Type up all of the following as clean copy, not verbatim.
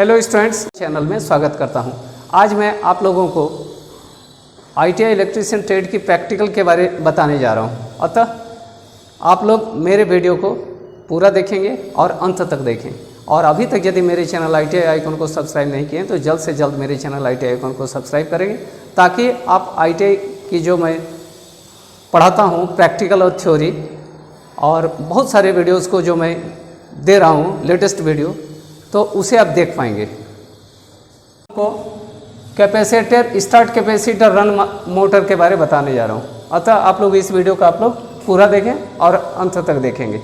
Hello students, channel में स्वागत करता हूं। आज मैं आप लोगों को आईटीआई इलेक्ट्रीशियन ट्रेड की प्रैक्टिकल के बारे में बताने जा रहा हूं। अतः आप लोग मेरे वीडियो को पूरा देखेंगे और अंत तक देखें। और अभी तक यदि मेरे चैनल आईटीआई आइकॉन को सब्सक्राइब नहीं किए तो जल्द से जल्द मेरे चैनल आईटीआई आइकॉन को सब्सक्राइब करेंगे, ताकि आप आईटीआई की जो मैं पढ़ाता हूँ प्रैक्टिकल और थ्योरी और बहुत सारे वीडियोज़ को जो मैं दे रहा हूँ लेटेस्ट वीडियो, तो उसे आप देख पाएंगे। को capacitor, start capacitor, run motor के बारे में बताने जा रहा हूँ। अतः आप लोग इस वीडियो को आप लोग पूरा देखें और अंत तक देखेंगे।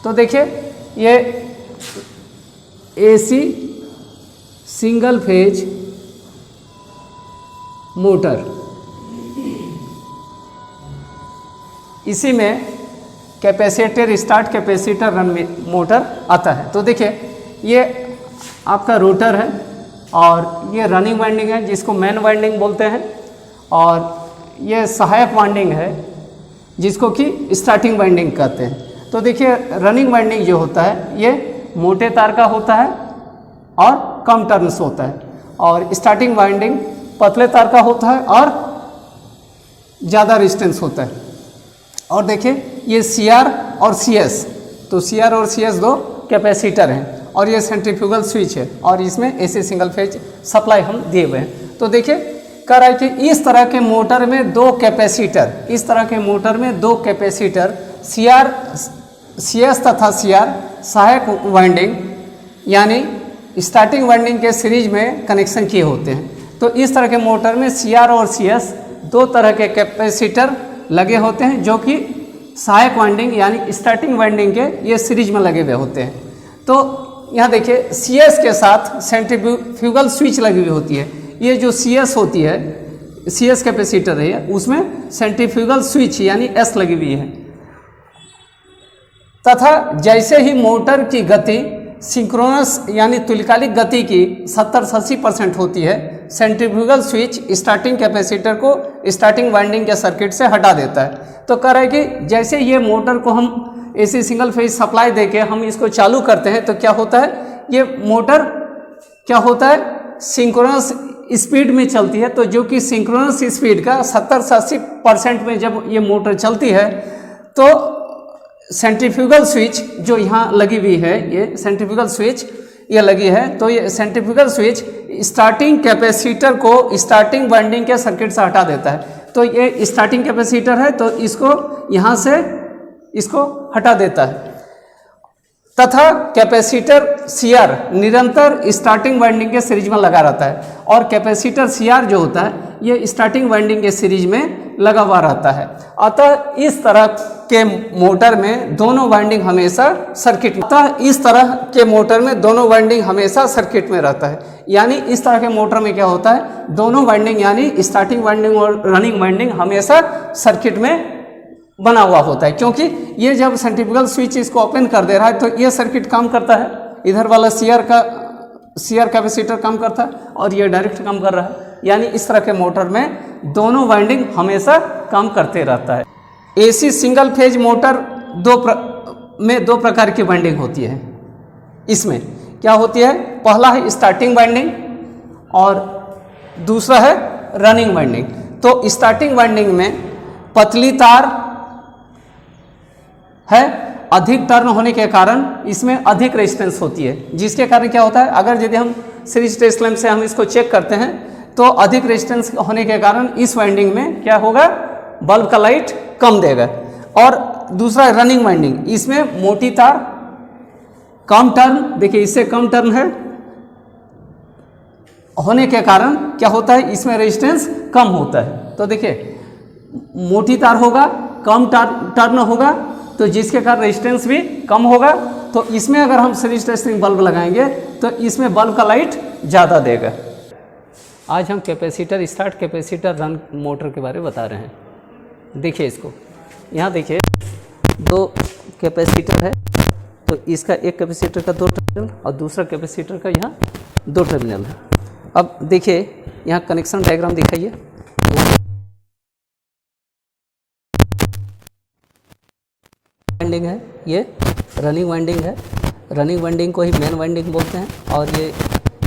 तो देखिए, ये एसी सिंगल फेज मोटर, इसी में capacitor, start capacitor, run motor आता है। तो देखिए, ये आपका रोटर है और ये रनिंग वाइंडिंग है जिसको मेन वाइंडिंग बोलते हैं, और ये सहायक वाइंडिंग है जिसको कि स्टार्टिंग वाइंडिंग कहते हैं। तो देखिए, रनिंग वाइंडिंग जो होता है ये मोटे तार का होता है और कम टर्न्स होता है, और स्टार्टिंग वाइंडिंग पतले तार का होता है और ज़्यादा रेजिस्टेंस होता है। और देखिए, ये सीआर और सीएस, तो सीआर और सीएस दो कैपेसिटर हैं, और ये सेंट्रीफ्यूगल स्विच है, और इसमें एसी सिंगल फेज सप्लाई हम दिए हुए हैं। तो देखिए, कह रहा है कि इस तरह के मोटर में दो कैपेसिटर, इस तरह के मोटर में दो कैपेसिटर सीआर, सीएस तथा सीआर सहायक वाइंडिंग यानी स्टार्टिंग वाइंडिंग के सीरीज में कनेक्शन किए होते हैं। तो इस तरह के मोटर में सीआर और सीएस दो तरह के कैपेसिटर लगे होते हैं, जो कि सहायक वाइंडिंग यानी स्टार्टिंग वाइंडिंग के ये सीरीज में लगे हुए होते हैं। तो यहाँ देखिए, सीएस के साथ सेंट्रीफ्यूगल स्विच लगी हुई होती है। ये जो सीएस होती है, सीएस कैपेसिटर है, उसमें सेंट्रीफ्यूगल स्विच यानी एस लगी हुई है। तथा जैसे ही मोटर की गति सिंक्रोनस यानी तुल्यकालिक गति की 70-80% होती है, सेंट्रीफ्यूगल स्विच स्टार्टिंग कैपेसिटर को स्टार्टिंग वाइंडिंग के सर्किट से हटा देता है। तो कह रहा है कि जैसे ये मोटर को हम एसी सिंगल फेज सप्लाई देके हम इसको चालू करते हैं, तो क्या होता है, ये मोटर क्या होता है, सिंक्रोनस स्पीड में चलती है। तो जो कि सिंक्रोनस स्पीड का 70-80% में जब ये मोटर चलती है, तो सेंट्रीफ्यूगल स्विच जो यहाँ लगी हुई है, ये सेंट्रीफ्यूगल स्विच ये लगी है, तो ये सेंट्रीफ्यूगल स्विच स्टार्टिंग कैपेसिटर को स्टार्टिंग वाइंडिंग के सर्किट से हटा देता है। तो ये स्टार्टिंग कैपेसिटर है, तो इसको यहाँ से इसको हटा देता है। तथा कैपेसिटर सीआर निरंतर स्टार्टिंग वाइंडिंग के सीरीज में लगा रहता है, और कैपेसिटर सीआर जो होता है ये स्टार्टिंग वाइंडिंग के सीरीज में लगा हुआ रहता है। अतः इस तरह के मोटर में दोनों वाइंडिंग हमेशा सर्किट में, अतः इस तरह के मोटर में दोनों वाइंडिंग हमेशा सर्किट में रहता है। यानी इस तरह के मोटर में क्या होता है, दोनों वाइंडिंग यानी स्टार्टिंग वाइंडिंग और रनिंग वाइंडिंग हमेशा सर्किट में बना हुआ होता है, क्योंकि ये जब सेंट्रीफ्यूगल स्विच इसको ओपन कर दे रहा है, तो ये सर्किट काम करता है, इधर वाला सीआर कैपेसिटर काम करता है, और ये डायरेक्ट काम कर रहा है। यानी इस तरह के मोटर में दोनों वाइंडिंग हमेशा काम करते रहता है। एसी सिंगल फेज मोटर में दो प्रकार की वाइंडिंग होती है। इसमें क्या होती है, पहला है स्टार्टिंग वाइंडिंग और दूसरा है रनिंग वाइंडिंग। तो स्टार्टिंग वाइंडिंग में पतली तार है, अधिक टर्न होने के कारण इसमें अधिक रेजिस्टेंस होती है, जिसके कारण क्या होता है, अगर यदि हम सीरीज टेस्ट लैंप से हम इसको चेक करते हैं, तो अधिक रेजिस्टेंस होने के कारण इस वाइंडिंग में क्या होगा, बल्ब का लाइट कम देगा। और दूसरा रनिंग वाइंडिंग, इसमें मोटी तार, कम टर्न, देखिए इससे कम टर्न है होने के कारण क्या होता है, इसमें रेजिस्टेंस कम होता है। तो देखिए, मोटी तार होगा, कम टर्न होगा, तो जिसके कारण रेजिस्टेंस भी कम होगा। तो इसमें अगर हम सीरीज टेस्टिंग बल्ब लगाएंगे तो इसमें बल्ब का लाइट ज़्यादा देगा। आज हम capacitor, start capacitor, run motor के बारे में बता रहे हैं। देखिए इसको, यहाँ देखिए दो कैपेसिटर है, तो इसका एक कैपेसिटर का 2 टर्मिनल और दूसरा कैपेसिटर का यहाँ 2 टर्मिनल है। अब देखिए, यहाँ कनेक्शन डायग्राम दिखाइए। वाइंडिंग है, ये रनिंग वाइंडिंग है, रनिंग वाइंडिंग को ही मेन वाइंडिंग बोलते हैं, और ये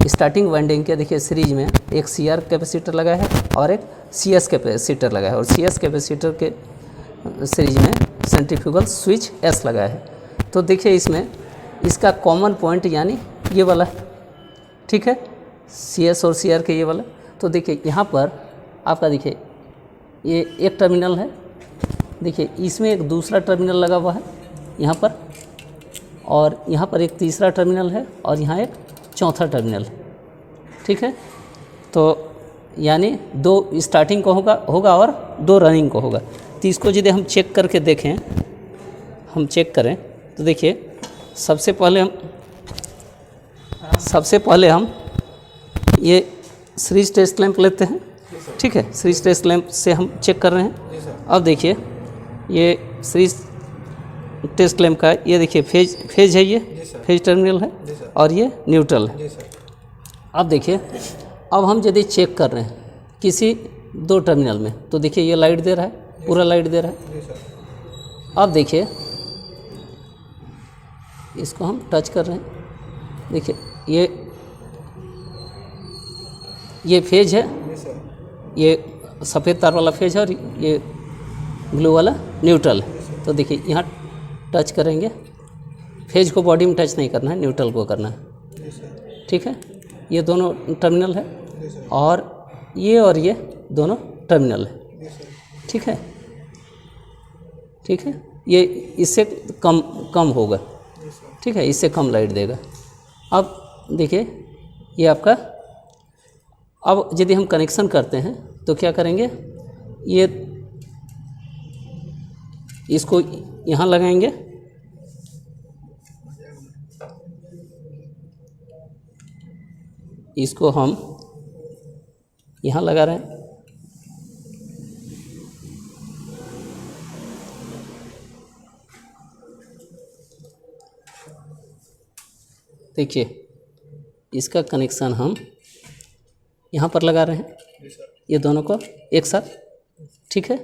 स्टार्टिंग वाइंडिंग के देखिए सीरीज में एक CR कैपेसिटर लगा है और एक CS कैपेसिटर लगा है, और CS कैपेसिटर के सीरीज में सेंट्रीफ्यूगल स्विच S लगा है। तो देखिए इसमें इसका कॉमन पॉइंट यानी ये वाला, ठीक है, CS और CR के ये वाला। तो देखिए यहाँ पर आपका देखिए ये एक टर्मिनल है, देखिए इसमें एक दूसरा टर्मिनल लगा हुआ है यहाँ पर, और यहाँ पर एक तीसरा टर्मिनल है, और यहाँ एक चौथा टर्मिनल है, ठीक है। तो यानी 2 स्टार्टिंग को होगा और 2 रनिंग को होगा। तो इसको यदि हम चेक करके देखें, हम चेक करें तो देखिए सबसे पहले हम ये सीरीज टेस्ट लैंप लेते हैं, ठीक है। सीरीज टेस्ट लैंप से हम चेक कर रहे हैं। अब देखिए ये सीरीज टेस्ट लैंप का ये देखिए फेज है, ये फेज टर्मिनल है, और ये न्यूट्रल है। अब देखिए अब हम यदि चेक कर रहे हैं किसी 2 टर्मिनल में, तो देखिए ये लाइट दे रहा है, पूरा लाइट दे रहा है। अब देखिए इसको हम टच कर रहे हैं, देखिए ये फेज है, ये सफ़ेद तार वाला फेज है, और ये ब्लू वाला न्यूट्रल है। तो देखिए यहाँ टच करेंगे, फेज को बॉडी में टच नहीं करना है, न्यूट्रल को करना है, ठीक है। ये दोनों टर्मिनल है, और ये दोनों टर्मिनल है, ठीक है, ठीक है। ये इससे कम होगा, ठीक है, इससे कम लाइट देगा। अब देखिए ये आपका, अब यदि हम कनेक्शन करते हैं तो क्या करेंगे, ये इसको यहाँ लगाएंगे, इसको हम यहाँ लगा रहे हैं, देखिए इसका कनेक्शन हम यहाँ पर लगा रहे हैं, ये दोनों को एक साथ, ठीक है।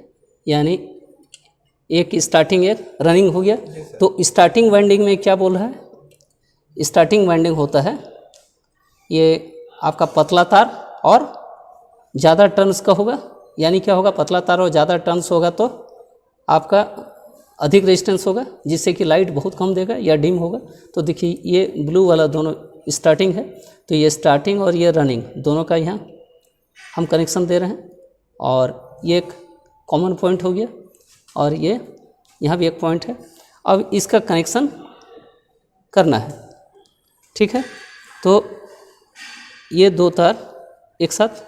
यानी एक स्टार्टिंग एक रनिंग हो गया। तो स्टार्टिंग वाइंडिंग में क्या बोल रहा है, स्टार्टिंग वाइंडिंग होता है ये आपका पतला तार और ज़्यादा टर्न्स का होगा। यानी क्या होगा, पतला तार और ज़्यादा टर्न्स होगा तो आपका अधिक रेजिस्टेंस होगा, जिससे कि लाइट बहुत कम देगा या डिम होगा। तो देखिए ये ब्लू वाला दोनों स्टार्टिंग है, तो ये स्टार्टिंग और ये रनिंग दोनों का यहाँ हम कनेक्शन दे रहे हैं, और ये एक कॉमन पॉइंट हो गया, और ये यहाँ भी एक पॉइंट है। अब इसका कनेक्शन करना है, ठीक है। तो ये 2 तार एक साथ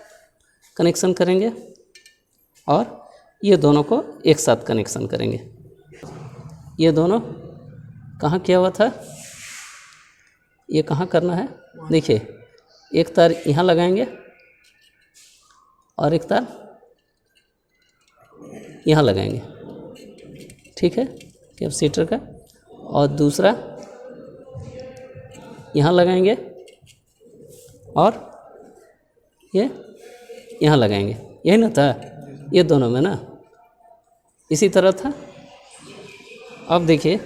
कनेक्शन करेंगे, और ये दोनों को एक साथ कनेक्शन करेंगे। ये दोनों कहाँ किया हुआ था, ये कहाँ करना है, देखिए एक तार यहाँ लगाएंगे और एक तार यहाँ लगाएंगे, ठीक है, कैपेसिटर का, और दूसरा यहाँ लगाएंगे और ये यहाँ लगाएंगे। यही ना था, ये दोनों में ना इसी तरह था। अब देखिए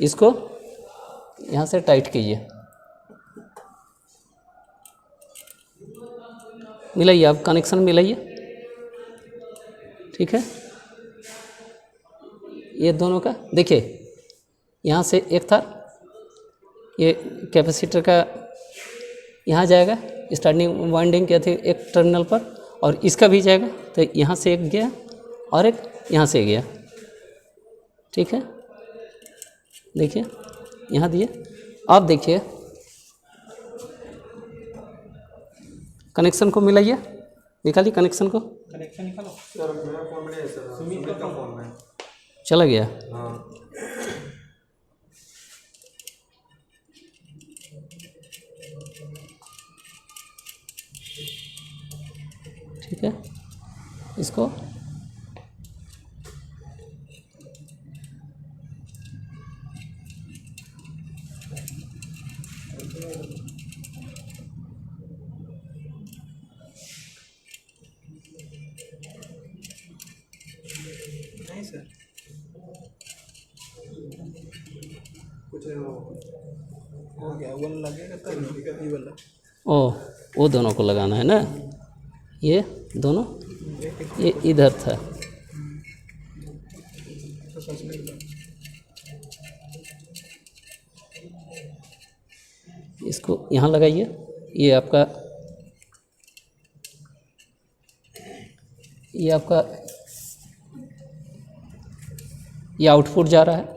इसको यहाँ से टाइट कीजिए, मिलाइए, आप कनेक्शन मिलाइए, ठीक है। ये दोनों का देखिए यहाँ से एक तार ये कैपेसिटर का यहाँ जाएगा स्टार्टिंग वाइंडिंग के थे एक टर्मिनल पर, और इसका भी जाएगा, तो यहाँ से एक गया और एक यहाँ से गया, ठीक है। देखिए यहाँ दिए, आप देखिए कनेक्शन को मिलाइए, निकालिए कनेक्शन को, कनेक्शन निकालो सर। मेरा फोन में है सर, सुमित का फोन में चला गया। हाँ ठीक है, इसको नहीं सर, कुछ हो गया, वो लगेगा तब ये वाला ओ, वो दोनों को लगाना है ना, ये दोनों, ये इधर था। इसको यहाँ लगाइए, ये आपका ये आउटपुट जा रहा है।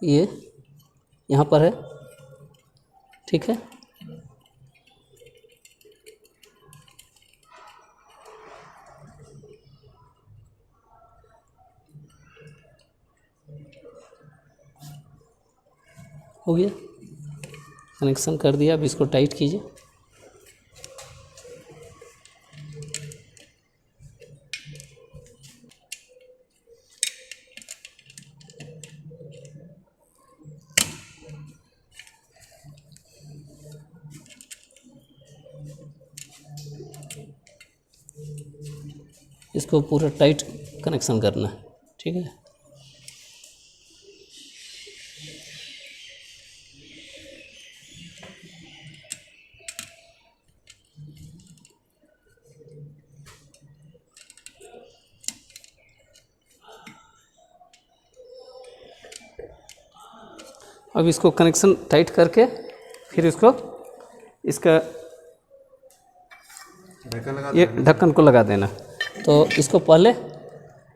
ये यहाँ पर है, ठीक है। हो गया, कनेक्शन कर दिया। अब इसको टाइट कीजिए। इसको पूरा टाइट कनेक्शन करना है, ठीक है। अब इसको कनेक्शन टाइट करके फिर इसको इसका ये ढक्कन को लगा देना। तो इसको पहले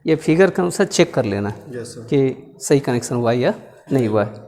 ये फिगर के अनुसार चेक कर लेना कि सही कनेक्शन हुआ या नहीं हुआ है।